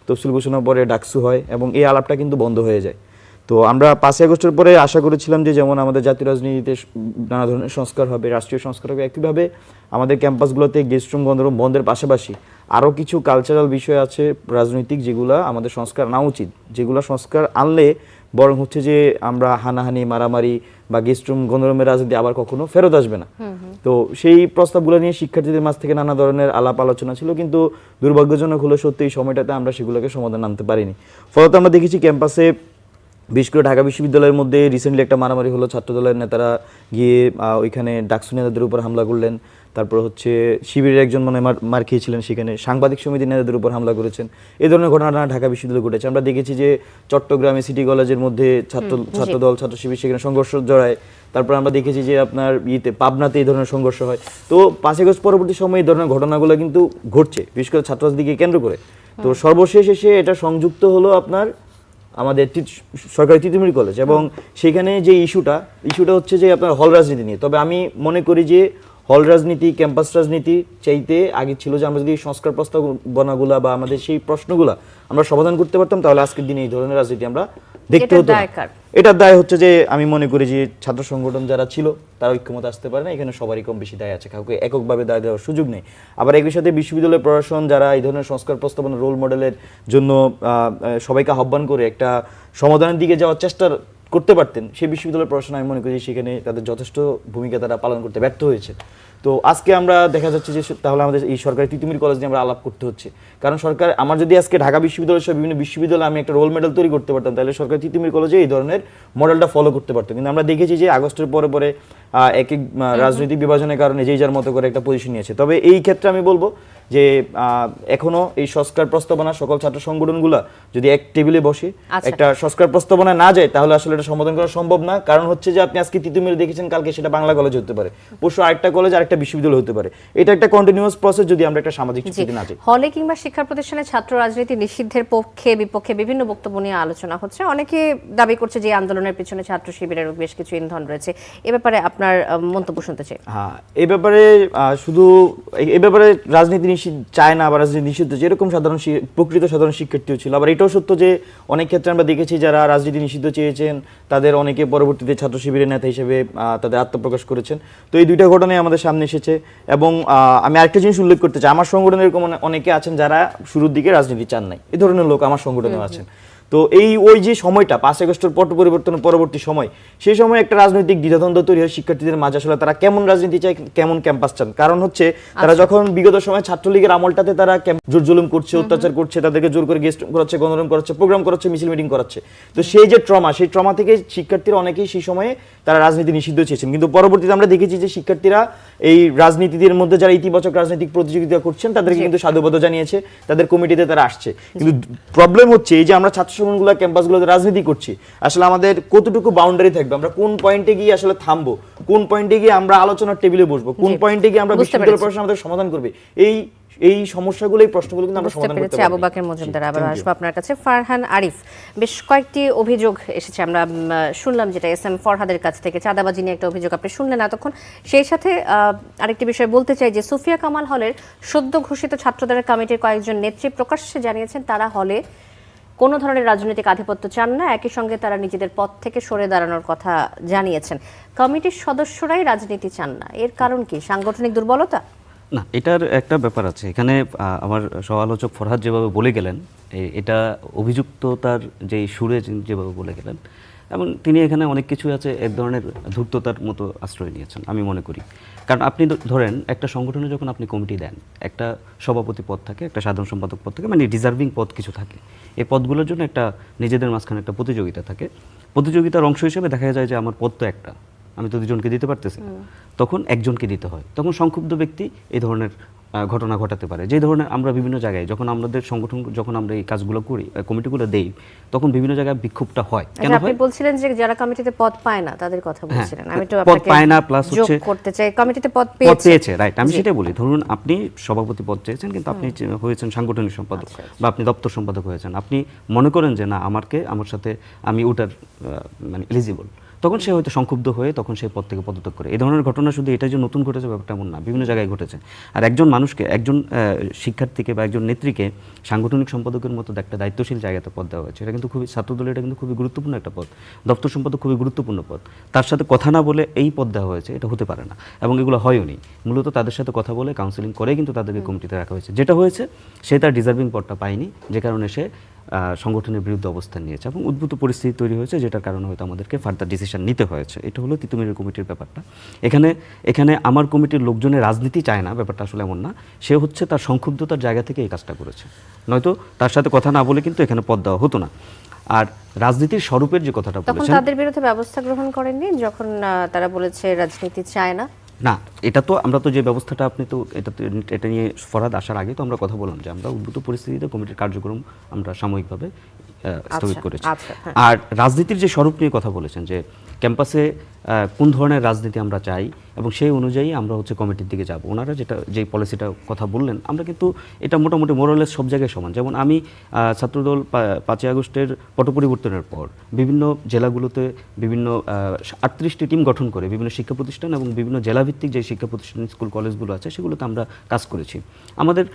তফসিল ঘোষণার পরে ডাকসু হয়, এবং এই আলাপটা কিন্তু বন্ধ হয়ে যায়। তো আমরা 5 আগস্টের পরে আশা করেছিলাম যে যেমন আমাদের জাতীয় রাজনীতিতে নানা ধরনের সংস্কার হবে, রাষ্ট্রীয় সংস্কার হবে, একইভাবে আমাদের ক্যাম্পাসগুলোতে গেস্ট রুম বন্ধের পাশাপাশি আরও কিছু কালচারাল বিষয় আছে রাজনৈতিক, যেগুলো আমাদের সংস্কার না উচিত, যেগুলো সংস্কার আনলে বরং হচ্ছে যে আমরা হানাহানি, মারামারি বা গেস্ট রুম গণরুমের রাজনীতি আবার কখনো ফেরত আসবে না। তো সেই প্রস্তাবগুলো নিয়ে শিক্ষার্থীদের মাঝ থেকে নানা ধরনের আলাপ আলোচনা ছিল, কিন্তু দুর্ভাগ্যজনক হলো সত্যি এই সময়টাতে আমরা সেগুলোকে সমাধান আনতে পারিনি। ফলত আমরা দেখেছি ক্যাম্পাসে বিশেষ করে ঢাকা বিশ্ববিদ্যালয়ের মধ্যে রিসেন্টলি একটা মারামারি হলো, ছাত্রদলের নেতারা গিয়ে ওইখানে ডাকসু নেতাদের উপর হামলা করলেন। তারপর হচ্ছে শিবিরের একজন মার খেয়েছিলেন, সেখানে সাংবাদিক সমিতির নেতাদের উপর হামলা করেছেন। এই ধরনের ঘটনা ঢাকা বিশ্ববিদ্যালয়ে ঘটেছে। আমরা দেখেছি যে চট্টগ্রামে সিটি কলেজের মধ্যে ছাত্রদল ছাত্র শিবির সেখানে সংঘর্ষ জড়ায়। তারপর আমরা দেখেছি যে আপনার পাবনাতে এই ধরনের সংঘর্ষ হয়। তো 5 আগস্ট পরবর্তী সময়ে এই ধরনের ঘটনাগুলো কিন্তু ঘটছে, বিশেষ করে ছাত্ররাজনীতিকে কেন্দ্র করে। তো সর্বশেষ এসে এটা সংযুক্ত হলো আপনার আমাদের সরকারি তিতুমির কলেজ, এবং সেখানে যে ইস্যুটা হচ্ছে যে আপনার হল রাজনীতি নিয়ে। তবে আমি মনে করি যে হল রাজনীতি, ক্যাম্পাস রাজনীতি চাইতে আগে ছিল যে আমরা যদি সংস্কার প্রস্তাবনাগুলা বা আমাদের সেই প্রশ্নগুলা আমরা সমাধান করতে পারতাম, তাহলে আজকের দিনে এই ধরনের রাজনীতি আমরা দেখতে হতো। এটার দায় হচ্ছে যে আমি মনে করি যে ছাত্র সংগঠন যারা ছিল তারা ঐক্যমত আসতে পারে না, এখানে সবারই কম বেশি দায় আছে, কাউকে এককভাবে দায় দেওয়ার সুযোগ নেই। আবার একই সাথে বিশ্ববিদ্যালয় প্রশাসন যারা এই ধরনের সংস্কার প্রস্তাবনা রোল মডেলের জন্য সবাইকে আহ্বান করে একটা সমাধানের দিকে যাওয়ার চেষ্টা করতে পারতেন, সেই বিশ্ববিদ্যালয় প্রশাসন আমি মনে করি সেখানে তাদের যথেষ্ট ভূমিকা তারা পালন করতে ব্যর্থ হয়েছে। তো আজকে আমরা দেখা যাচ্ছে যে তাহলে আমাদের এই সরকারি তিতুমির কলেজ নিয়ে আমরা আলাপ করতে হচ্ছে, কারণ সরকার আমার যদি আজকে ঢাকা বিশ্ববিদ্যালয় সহ বিভিন্ন বিশ্ববিদ্যালয়ে আমি একটা রোল মডেল তৈরি করতে পারতাম, তাহলে সরকারি তিতুমির কলেজে এই ধরনের মডেলটা ফলো করতে পারতাম। কিন্তু আমরা দেখেছি যে আগস্টের পরে পরে এক এক রাজনৈতিক বিভাজনের কারণে যেই যার মতো করে একটা পজিশন নিয়েছে। তবে এই ক্ষেত্রে আমি বলবো যে এখনো এই সংস্কার প্রস্তাবনা সকল ছাত্র সংগঠনগুলা যদি এক টেবিলে বসে একটা সংস্কার প্রস্তাবনা না যায়, তাহলে আসলে এটা সমাধান করা সম্ভব না। কারণ হচ্ছে যে আপনি আজকে তিতুমিরে দেখেছেন, কালকে সেটা বাংলা কলেজ হতে পারে, পরশু আরেকটা কলেজ আরেকটা বিশ্ববিদ্যালয় হতে পারে। এটা একটা কন্টিনিউয়াস প্রসেস যদি আমরা একটা সামাজিক চুক্তি না যাই। হলে কিংবা শিক্ষা প্রতিষ্ঠানে ছাত্র রাজনীতি নিষিদ্ধের পক্ষে বিপক্ষে বিভিন্ন বক্তব্য নিয়ে আলোচনা হচ্ছে। অনেকে দাবি করছে যে আন্দোলনের পিছনে ছাত্র শিবিরের বেশ কিছু ইন্ধন রয়েছে। এ ব্যাপারে আপনার মন্তব্য শুনতে চাই। হ্যাঁ, এই ব্যাপারে শুধু এই ব্যাপারে রাজনীতি নিষিদ্ধ চায় না বা রাজনীতি নিষিদ্ধ, যেরকম প্রকৃত সাধারণ শিক্ষার্থীও ছিল। আবার এটাও সত্য যে অনেক ক্ষেত্রে আমরা দেখেছি যারা রাজনীতি নিষিদ্ধ চেয়েছেন তাদের অনেকে পরবর্তীতে ছাত্র শিবিরের নেতা হিসেবে তাদের আত্মপ্রকাশ করেছেন। তো এই দুইটা ঘটনাই আমাদের সামনে এসেছে। এবং আমি আরেকটা জিনিস উল্লেখ করতে চাই, আমার সংগঠনের এরকম অনেকে আছেন যারা শুরুর দিকে রাজনীতি চান নাই, এই ধরনের লোক আমার সংগঠনেও আছেন। তো ওই যে সময়টা 5 আগস্টের পট পরিবর্তনের পরবর্তী সময়, সেই সময় একটা রাজনৈতিক দ্বিধাদ্বন্দ্ব তৈরি হয় শিক্ষার্থীদের মাঝে, আসলে তারা কেমন রাজনীতি চায়, কেমন ক্যাম্পাস চান। কারণ হচ্ছে তারা যখন বিগত সময় ছাত্রলীগের আমলটাতে তারা জোর জুলুম করছে, অত্যাচার করছে, তাদেরকে জোর করে গেস্ট করাচ্ছে, গণরম করাচ্ছে, প্রোগ্রাম করাচ্ছে, মিছিল মিটিং করাচ্ছে। তো সেই যে সেই ট্রমা থেকে শিক্ষার্থীরা অনেকেই সেই সময়ে তারা রাজনীতি নিষিদ্ধ চেয়েছেন। কিন্তু পরবর্তীতে আমরা দেখেছি যে শিক্ষার্থীরা এই রাজনীতিদের মধ্যে যারা ইতিবাচক রাজনৈতিক প্রতিযোগিতা করছেন তাদেরকে কিন্তু সাধুবাদ জানিয়েছে, তাদের কমিটিতে তারা আসছে। কিন্তু প্রবলেম হচ্ছে এই যে আমরা ছাত্র সংগঠনগুলো ক্যাম্পাসগুলোতে রাজনীতি করছি, আসলে আমাদের কতটুকু বাউন্ডারি থাকবে, আমরা কোন পয়েন্টে গিয়ে আসলে থামবো, কোন পয়েন্টে গিয়ে আমরা আলোচনার টেবিলে বসবো, কোন পয়েন্টে গিয়ে আমরা বিশ্ববিদ্যালয় প্রশ্ন আমাদের সমাধান করবে, এই সমস্যাগুলো, এই প্রশ্নগুলো কিন্তু আমরা সমাধান করতে পারি। আবু বাকের মজুমদার, আবার আসবো আপনার কাছে। ফারহান আরিফ, বেশ কয়েকটি অভিযোগ এসেছে, আমরা শুনলাম যেটা এস এম ফরহাদের কাছ থেকে, চাঁদাবাজি নিয়ে একটা অভিযোগ আপনি শুনলেন এতক্ষণ। সেই সাথে আরেকটি বিষয় বলতে চাই যে সুফিয়া কামাল হলের সদ্য ঘোষিত ছাত্রদলের কমিটির কয়েকজন নেত্রী প্রকাশ্যে জানিয়েছেন তারা হলে কোনো ধরনের রাজনৈতিক আধিপত্য চান না, একই সঙ্গে তারা নিজেদের পদ থেকে সরে দাঁড়ানোর কথা জানিয়েছেন। কমিটির সদস্যরাই রাজনীতি চান না, এর কারণ কি? সাংগঠনিক দুর্বলতা? না, এটার একটা ব্যাপার আছে এখানে। আমার সহ-আলোচক ফরহাদ যেভাবে বলে গেলেন, এটা অভিযুক্ততার যে সুরে যেভাবে বলে গেলেন, এবং তিনি এখানে অনেক কিছু আছে এক ধরনের ধূর্ততার মতো আশ্রয় নিয়েছেন আমি মনে করি। কারণ আপনি ধরেন একটা সংগঠনে যখন আপনি কমিটি দেন, একটা সভাপতি পদ থাকে, একটা সাধারণ সম্পাদক পদ থাকে, মানে ডিজার্ভিং পদ কিছু থাকে। এই পদগুলোর জন্য একটা নিজেদের মাঝখানে একটা প্রতিযোগিতা থাকে। প্রতিযোগিতার অংশ হিসেবে দেখা যায় যে আমার পদ তো একটা, আমি তো দুজনকে দিতে পারতেছি না, তখন একজনকে দিতে হয়। তখন সংক্ষুব্ধ ব্যক্তি এই ধরনের ঘটনা ঘটাতে পারে। যে ধরনের আমরা বিভিন্ন জায়গায় যখন আমাদের সংগঠন, যখন আমরা এই কাজগুলো করি, কমিটিগুলো দেই, তখন বিভিন্ন জায়গায় বিক্ষোভটা হয়। কেন আপনি বলছিলেন যে যারা কমিটিতে পদ পায় না তাদের কথা বলছিলেন, আমি তো পদ পায় না প্লাস হচ্ছে করতে চাই কমিটিতে পদ পেয়েছে, রাইট, আমি সেটাই বলি। ধরুন আপনি সভাপতি পদ চেয়েছেন, কিন্তু আপনি হয়েছেন সাংগঠনিক সম্পাদক বা আপনি দপ্তর সম্পাদক হয়েছেন, আপনি মনে করেন যে না আমার সাথে আমি ওটার মানে এলিজিবল, তখন সে হয়তো সংক্ষুব্ধ হয়ে তখন সেই পদ থেকে পদত্যাগ করে। এই ধরনের ঘটনা শুধু এটা যে নতুন ঘটেছে ব্যাপারটা এমন না, বিভিন্ন জায়গায় ঘটেছে। আর একজন মানুষকে, একজন শিক্ষার্থীকে বা একজন নেত্রীকে সাংগঠনিক সম্পাদকের মতো একটা দায়িত্বশীল জায়গাতে পদ দেওয়া হয়েছে, এটা কিন্তু খুবই, ছাত্রদলের এটা কিন্তু খুবই গুরুত্বপূর্ণ একটা পদ। দপ্তর সম্পাদক খুবই গুরুত্বপূর্ণ পদ, তার সাথে কথা না বলে এই পদ দেওয়া হয়েছে, এটা হতে পারে না। এবং এগুলো হয়ও নি, মূলত তাদের সাথে কথা বলে কাউন্সিলিং করে কিন্তু তাদেরকে কমিটিতে রাখা হয়েছে। যেটা হয়েছে সে তার ডিজার্ভিং পদটা পায়নি, যে কারণে সে সংগঠনের বিরুদ্ধে অবস্থান নিয়েছে এবং উদ্ভূত পরিস্থিতি তৈরি হয়েছে, যেটার কারণে হয়তো আমাদেরকে ফার্দার ডিসিশন নিতে হয়েছে। এটা হলো তিতুমিরের কমিটির ব্যাপারটা। এখানে আমার কমিটির লোকজনের রাজনীতি চায় না, ব্যাপারটা আসলে এমন না। সে হচ্ছে তার সংক্ষুব্ধতার জায়গা থেকে এই কাজটা করেছে, নয়তো তার সাথে কথা না বলে কিন্তু এখানে পদ দেওয়া হতো না। আর রাজনীতির স্বরূপের যে কথাটা তখন বলেছেন, তাদের বিরুদ্ধে ব্যবস্থা গ্রহণ করেননি যখন তারা বলেছে রাজনীতি চায় না? না, এটা তো আমরা তো যে ব্যবস্থাটা, আপনি তো এটা নিয়ে ফরহাদ আসার আগে তো আমরা কথা বললাম যে আমরা উদ্ভূত পরিস্থিতিতে কমিটির কার্যক্রম আমরা সাময়িকভাবে স্থগিত করেছি। আর রাজনীতির যে স্বরূপ নিয়ে কথা বলেছেন, যে ক্যাম্পাসে কোন ধরনের রাজনীতি আমরা চাই এবং সেই অনুযায়ী আমরা হচ্ছে কমিটির দিকে যাব। ওনারা যে পলিসিটা কথা বললেন, আমরা কিন্তু এটা মোটামুটি মোরালেস সব জায়গায় সমান। যেমন আমি ছাত্রদল 5 আগস্টের পট পরিবর্তনের পর বিভিন্ন জেলাগুলোতে বিভিন্ন 38টি টিম গঠন করে বিভিন্ন শিক্ষা প্রতিষ্ঠান এবং বিভিন্ন জেলাভিত্তিক যে শিক্ষা প্রতিষ্ঠান, স্কুল কলেজগুলো আছে, সেগুলোতে আমরা কাজ করেছি। আমাদের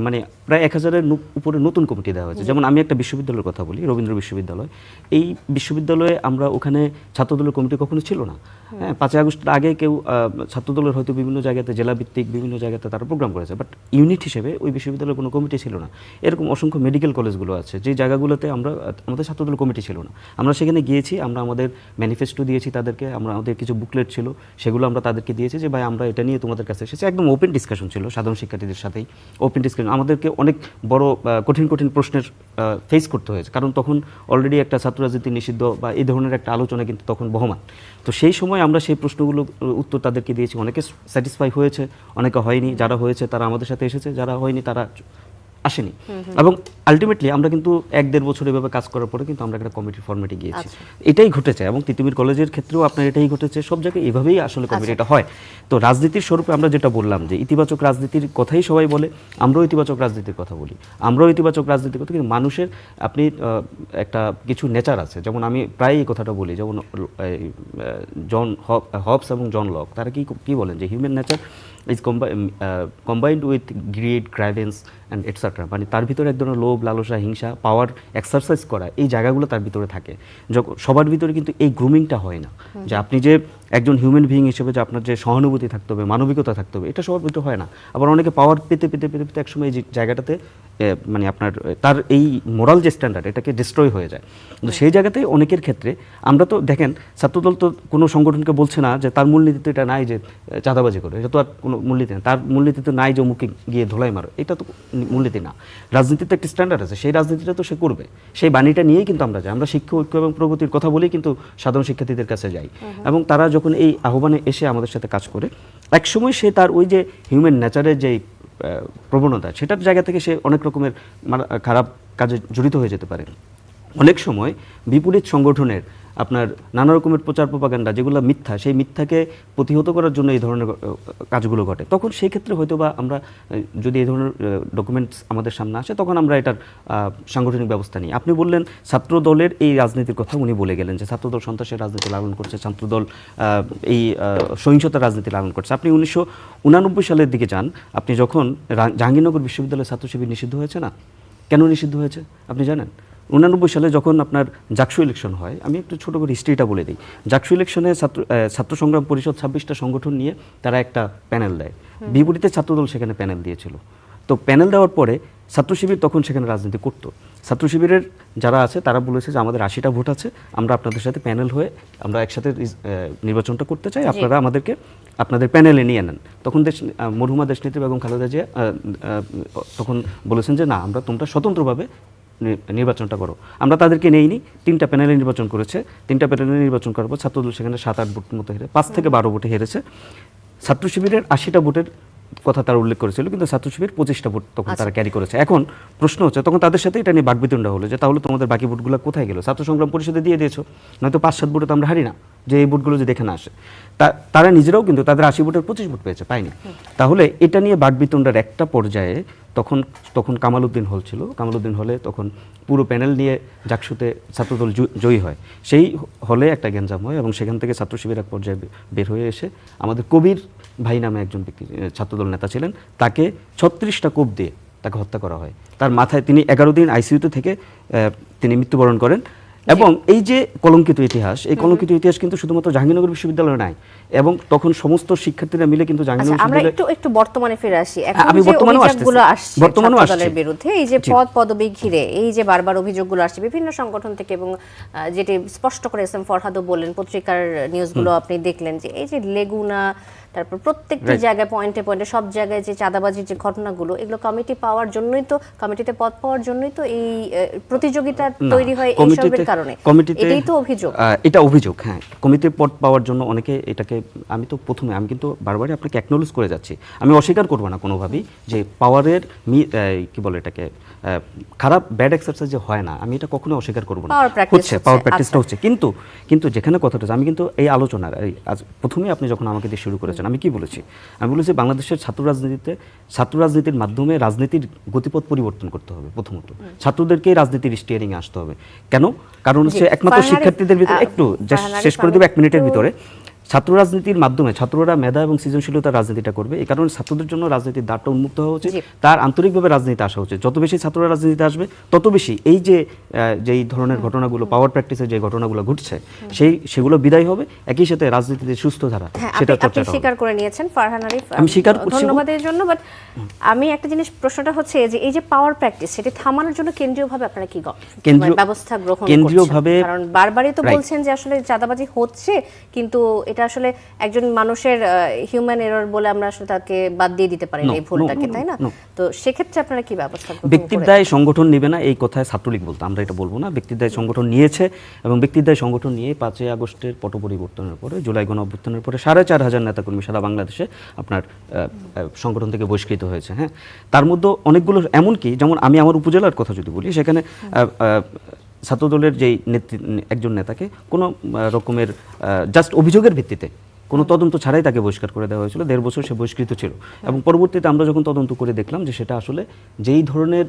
মানে প্রায় 1000-এর উপরে নতুন কমিটি দেওয়া হয়েছে। যেমন আমি একটা বিশ্ববিদ্যালয়ের কথা বলি, রবীন্দ্র বিশ্ববিদ্যালয়। এই বিশ্ববিদ্যালয়ে আমরা ওখানে ছাত্রদলের কমিটি কখনো ছিল না। হ্যাঁ, 5 আগস্টের আগে কেউ ছাত্রদলের হয়তো বিভিন্ন জায়গাতে জেলাভিত্তিক বিভিন্ন জায়গাতে তারা প্রোগ্রাম করেছে, বাট ইউনিট হিসেবে ওই বিশ্ববিদ্যালয়ের কোনো কমিটি ছিল না। এরকম অসংখ্য মেডিকেল কলেজগুলো আছে যে জায়গাগুলোতে আমাদের ছাত্রদল কমিটি ছিল না। আমরা সেখানে গিয়েছি, আমরা আমাদের ম্যানিফেস্টো দিয়েছি তাদেরকে, আমাদের কিছু বুকলেট ছিল, সেগুলো আমরা তাদেরকে দিয়েছি যে ভাই আমরা এটা নিয়ে তোমাদের কাছে এসেছি। একদম ওপেন ডিসকাশন ছিল সাধারণ শিক্ষার্থীদের সাথেই, ওপেন ডিসকাশন। আমাদেরকে অনেক বড় কঠিন প্রশ্নের ফেস করতে হয়েছে, কারণ তখন অলরেডি একটা ছাত্র রাজনীতি নিষিদ্ধ বা এই ধরনের একটা আলোচনা কিন্তু তখন বহমান। তো সেই সময় আমরা সেই প্রশ্নগুলো উত্তর তাদেরকে দিয়েছি। অনেকে স্যাটিসফাই হয়েছে, অনেকে হয়নি। যারা হয়েছে তারা আমাদের সাথে এসেছে, যারা হয়নি তারা আসেনি। এবং আলটিমেটলি আমরা কিন্তু 1-1.5 বছর এভাবে কাজ করার পরে কিন্তু আমরা একটা কমিটির ফরম্যাটে গিয়েছি। এটাই ঘটেছে এবং তিতুমির কলেজের ক্ষেত্রেও আপনার এটাই ঘটেছে, সব জায়গায় এভাবেই আসলে কমিটিটা হয়। তো রাজনীতির স্বরূপে আমরা যেটা বললাম যে ইতিবাচক রাজনীতির কথাই সবাই বলে, আমরাও ইতিবাচক রাজনীতির কথা বলি, আমরাও ইতিবাচক রাজনীতির কথা, কিন্তু মানুষের আপনি একটা কিছু নেচার আছে, যেমন আমি প্রায় এই কথাটা বলি, যেমন জন হবস এবং জন লক তারা কি বলেন যে human nature is combined with greed, ক্রাইভেন্স অ্যান্ড এটসেট্রা, মানে তার ভিতরে এক ধরনের লোভ, লালসা, হিংসা, পাওয়ার এক্সারসাইজ করা, এই জায়গাগুলো তার ভিতরে থাকে। সবার ভিতরে কিন্তু এই গ্রুমিংটা হয় না, যে আপনি যে একজন হিউম্যান বিইং হিসেবে যে আপনার যে সহানুভূতি থাকতে হবে, মানবিকতা থাকতে হবে, এটা সবার ভিতরে হয় না। আবার অনেকে পাওয়ার পেতে পেতে পেতে পেতে একসময় এই জায়গাটাতে মানে আপনার তার এই মোরাল যে স্ট্যান্ডার্ড এটাকে ডিস্ট্রয় হয়ে যায়। তো সেই জায়গাতেই অনেকের ক্ষেত্রে আমরা তো দেখেন ছাত্রদল তো কোনো সংগঠনকে বলছে না যে তার মূলনীতিতে এটা নাই যে চাঁদাবাজি করে, এটা তো আর কোনো মূলনীতি না, তার মূলনীতিতে নাই যে অমুকে গিয়ে ধোলাই মারো, এটা তো মূলনীতি না। রাজনীতিতে একটা স্ট্যান্ডার্ড আছে, সেই রাজনীতিটা তো সে করবে, সেই বাণীটা নিয়েই কিন্তু আমরা যাই, আমরা শিক্ষা ঐক্য এবং প্রগতির কথা বলেই কিন্তু সাধারণ শিক্ষার্থীদের কাছে যাই। এবং তারা যখন এই আহ্বানে এসে আমাদের সাথে কাজ করে, একসময় সে তার ওই যে হিউম্যান নেচারের যেই প্রবণতা, সেটার জায়গা থেকে সে অনেক রকমের খারাপ কাজে জড়িত হয়ে যেতে পারে। অনেক সময় বিপরীত সংগঠনের আপনার নানা রকমের প্রচার প্রপাগান্ডা যেগুলো মিথ্যা, সেই মিথ্যাকে প্রতিহত করার জন্য এই ধরনের কাজগুলো ঘটে। তখন সেই ক্ষেত্রে হয়তো বা আমরা যদি এই ধরনের ডকুমেন্টস আমাদের সামনে আসে, তখন আমরা এটার সাংগঠনিক ব্যবস্থা নিই। আপনি বললেন ছাত্র দলের এই রাজনীতির কথা, উনি বলে গেলেন যে ছাত্রদল সন্ত্রাসের রাজনীতি লালন করছে, ছাত্রদল এই সহিংসতার রাজনীতি লালন করছে। আপনি 1989 সালের দিকে যান, আপনি যখন জাহাঙ্গীরনগর বিশ্ববিদ্যালয়ের ছাত্র শিবির নিষিদ্ধ হয়েছে না, কেন নিষিদ্ধ হয়েছে আপনি জানেন? 1989 সালে যখন আপনার জাকসু ইলেকশন হয়, আমি একটু ছোটো করে হিস্ট্রিটা বলে দিই। জাকসু ইলেকশনে ছাত্র সংগ্রাম পরিষদ 26টা সংগঠন নিয়ে তারা একটা প্যানেল দেয়, বিপরীতে ছাত্রদল সেখানে প্যানেল দিয়েছিল। তো প্যানেল দেওয়ার পরে ছাত্র শিবির তখন সেখানে রাজনীতি করতো। ছাত্র শিবিরের যারা আছে তারা বলেছে যে আমাদের 80টা ভোট আছে, আমরা আপনাদের সাথে প্যানেল হয়ে আমরা একসাথে নির্বাচনটা করতে চাই, আপনারা আমাদেরকে আপনাদের প্যানেলে নিয়ে নেন। তখন মরহুমা দেশনেত্রী বেগম খালেদা জিয়া তখন বলেছেন যে না, তোমরা স্বতন্ত্রভাবে নির্বাচনটা করো। আমরা তাদেরকে নেইনি, 3টা প্যানেলে নির্বাচন করেছে। 3টা প্যানেলে নির্বাচন করার পর ছাত্রদল সেখানে 7-8 ভোট মতো হেরে, 5 থেকে 12 ভোটে হেরেছে। ছাত্র শিবিরের 80টা ভোটের কথা তারা উল্লেখ করেছিল, কিন্তু ছাত্র শিবির 25টা ভোট তখন তারা ক্যারি করেছে। এখন প্রশ্ন হচ্ছে, তখন তাদের সাথে এটা নিয়ে বাকবিতণ্ডা হলো যে তাহলে তোমাদের বাকি ভোটগুলো কোথায় গেল? ছাত্র সংগ্রাম পরিষদে দিয়ে দিয়েছো, নয়তো 5-7 ভোটে তো আমরা হারি না, যে এই ভোটগুলো যদি এখানে আসে। তারা নিজেরাও কিন্তু তাদের 80 ভোটের 25 ভোট পেয়েছে, পায়নি। তাহলে এটা নিয়ে বাকবিতণ্ডার একটা পর্যায়ে তখন কামাল উদ্দিন হল ছিল, কামাল উদ্দিন হলে তখন পুরো প্যানেল নিয়ে জাকসুতে ছাত্রদল জয়ী হয়। সেই হলে একটা গ্যাঞ্জাম হয় এবং সেখান থেকে ছাত্র শিবির এক পর্যায়ে বের হয়ে এসে আমাদের কবির ভাই নামে একজন ব্যক্তি ছাত্রদল নেতা ছিলেন, তাকে 36টা কোপ দিয়ে তাকে হত্যা করা হয়। তার মাথায় তিনি 11 দিন আইসিইউতে থেকে তিনি মৃত্যুবরণ করেন। এবং এই যে কলঙ্কিত ইতিহাস, এই কলঙ্কিত ইতিহাস কিন্তু শুধুমাত্র জাহাঙ্গীরনগর বিশ্ববিদ্যালয়ে নাই, এবং তখন সমস্ত শিক্ষার্থীরা মিলে কিন্তু জাহাঙ্গীরনগর বিশ্ববিদ্যালয়ে। আমরা একটু বর্তমানে ফিরে আসি। এখন আমি যে বর্তমানেও অভিযোগগুলো আসছে বর্তমানেও আসছে ছাত্রদলের বিরুদ্ধে, এই যে পদ পদবি ঘিরে এই যে বারবার অভিযোগগুলো আসছে বিভিন্ন সংগঠন থেকে, এবং যেটি স্পষ্ট করে এস এম ফরহাদও বললেন, পত্রিকার নিউজগুলো আপনি দেখলেন যে এই যে লেগুনা, তারপর প্রত্যেকটি জায়গায় পয়েন্টে পয়েন্টে সব জায়গায় যে চাঁদাবাজির যে ঘটনাগুলো, এগুলো কমিটি পাওয়ার জন্যই তো, কমিটিতে পদ পাওয়ার জন্যই তো এই প্রতিযোগিতা তৈরি হয় এইসবের কারণে, এটাই তো অভিযোগ। এটা অভিযোগ, হ্যাঁ। কমিটিতে পদ পাওয়ার জন্য অনেকে এটাকে, আমি কিন্তু বারবারই আপনাকে অ্যাকনোলেজ করে যাচ্ছি, আমি অস্বীকার করবো না কোনোভাবেই যে পাওয়ারের কি বলে এটাকে খারাপ ব্যাড এক্সারসাইজ যে হয় না, আমি এটা কখনো অস্বীকার করবো না, হচ্ছে পাওয়ার প্র্যাকটিসটা হচ্ছে। কিন্তু যেখানে কথাটা, আমি কিন্তু এই আলোচনা আজ প্রথমেই আপনি যখন আমাকে দিয়ে শুরু করেছেন, আমি কি বলেছি? আমি বলেছি বাংলাদেশের ছাত্র রাজনীতির মাধ্যমে রাজনীতির গতিপথ পরিবর্তন করতে হবে। প্রথমত ছাত্রদেরকে রাজনীতির স্টিয়ারিংয়ে আসতে হবে। কেন? কারণ হচ্ছে একমাত্র শিক্ষার্থীদের ভিতরে, একটু শেষ করে দেবো 1 মিনিটের ভিতরে, ছাত্র রাজনীতির মাধ্যমে ছাত্ররা মেধা এবং সৃজনশীলতার রাজনীতিটা করবে। এই কারণে ছাত্রদের জন্য রাজনীতির দ্বারটা উন্মুক্ত হওয়া উচিত, তার আন্তরিকভাবে রাজনীতিতে আসা উচিত। যত বেশি ছাত্ররা রাজনীতিতে আসবে, তত বেশি এই যে ধরনের ঘটনাগুলো, পাওয়ার প্র্যাকটিসের যে ঘটনাগুলো ঘটছে, সেগুলো বিদায় হবে। একই সাথে রাজনীতিতে সুস্থ ধারা, সেটা চর্চা হবে। স্বীকার করে নিয়েছেন ফারহান আরিফ, আমি স্বীকার করছি, ধন্যবাদ এর জন্য। বাট আমি একটা জিনিস, প্রশ্নটা হচ্ছে যে এই যে পাওয়ার প্র্যাকটিস, সেটা থামানোর জন্য কেন্দ্রীয়ভাবে আপনারা কি ব্যবস্থা গ্রহণ করছেন? কারণ বারবারই তো বলছেন যে আসলে চাঁদাবাজি হচ্ছে, কিন্তু এটা আসলে একজন মানুষের হিউম্যান এরর বলে আমরা আসলে তাকে বাদ দিয়ে দিতে পারি না এই ভুলটাকে, তাই না? তো সেক্ষেত্রে আপনারা কি ব্যবস্থা গ্রহণ ব্যক্তির করেন? দায় সংগঠন নেবে না এই কথায় ছাত্রলীগ বলতো, আমরা এটা বলবো না। ব্যক্তির দায় সংগঠন নিয়েছে এবং ব্যক্তির দায় সংগঠন নিয়ে 5ই আগস্টের পট পরিবর্তনের পরে, জুলাই গণ অভ্যুত্থানের পরে 4,500 নেতাকর্মী সারা বাংলাদেশে আপনার সংগঠন থেকে বহিষ্কৃত হয়েছে। হ্যাঁ, তার মধ্যে অনেকগুলো এমনকি, যেমন আমি আমার উপজেলার কথা যদি বলি, সেখানে ছাত্রদলের যেই একজন নেতাকে কোনো রকমের জাস্ট অভিযোগের ভিত্তিতে কোনো তদন্ত ছাড়াই তাকে বহিষ্কার করে দেওয়া হয়েছিল। 1.5 বছর সে বহিষ্কৃত ছিল এবং পরবর্তীতে আমরা যখন তদন্ত করে দেখলাম যে সেটা আসলে যেই ধরনের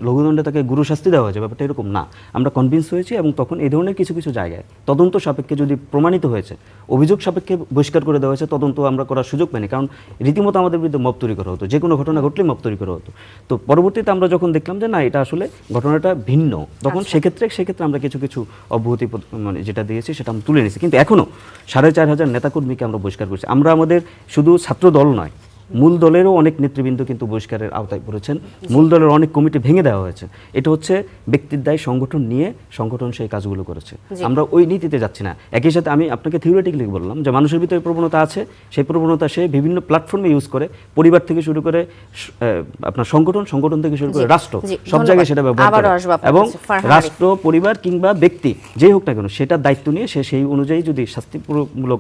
লঘুদণ্ডে তাকে গুরুশাস্তি দেওয়া হয়েছে, ব্যাপারটা এরকম না। আমরা কনভিন্স হয়েছি এবং তখন এই ধরনের কিছু কিছু জায়গায় তদন্ত সাপেক্ষে যদি প্রমাণিত হয়েছে, অভিযোগ সাপেক্ষে বহিষ্কার করে দেওয়া হয়েছে, তদন্ত আমরা করার সুযোগ পাইনি, কারণ রীতিমতো আমাদের বিরুদ্ধে মব তৈরি করা হতো, যে কোনো ঘটনা ঘটলে মব তৈরি করা হতো। তো পরবর্তীতে আমরা যখন দেখলাম যে না, এটা আসলে ঘটনাটা ভিন্ন, তখন সেক্ষেত্রে আমরা কিছু কিছু অব্যাহতি মানে যেটা দিয়েছি সেটা আমরা তুলে নিয়েছি। কিন্তু এখনও 4,500 নেতাকর্মীকে আমরা বহিষ্কার করছি। আমরা আমাদের শুধু ছাত্র দল নয়, মূল দলেরও অনেক নেতৃবৃন্দ কিন্তু বহিষ্কারের আওতায় পড়েছেন। মূল দলের অনেক কমিটি ভেঙে দেওয়া হয়েছে। এটা হচ্ছে ব্যক্তির দায় সংগঠন নিয়ে সংগঠন সেই কাজগুলো করেছে। আমরা ওই নীতিতে যাচ্ছি না। একই সাথে আমি আপনাকে থিওরিটিক্যালি বললাম যে মানুষের ভিতরে প্রবণতা আছে, সেই প্রবণতা সে বিভিন্ন প্ল্যাটফর্মে ইউজ করে, পরিবার থেকে শুরু করে আপনার সংগঠন থেকে শুরু করে রাষ্ট্র, সব জায়গায় সেটা ব্যবহার করে। এবং রাষ্ট্র, পরিবার কিংবা ব্যক্তি যেই হোক না কেন, সেটার দায়িত্ব নিয়ে সে সেই অনুযায়ী যদি শাস্তিমূলক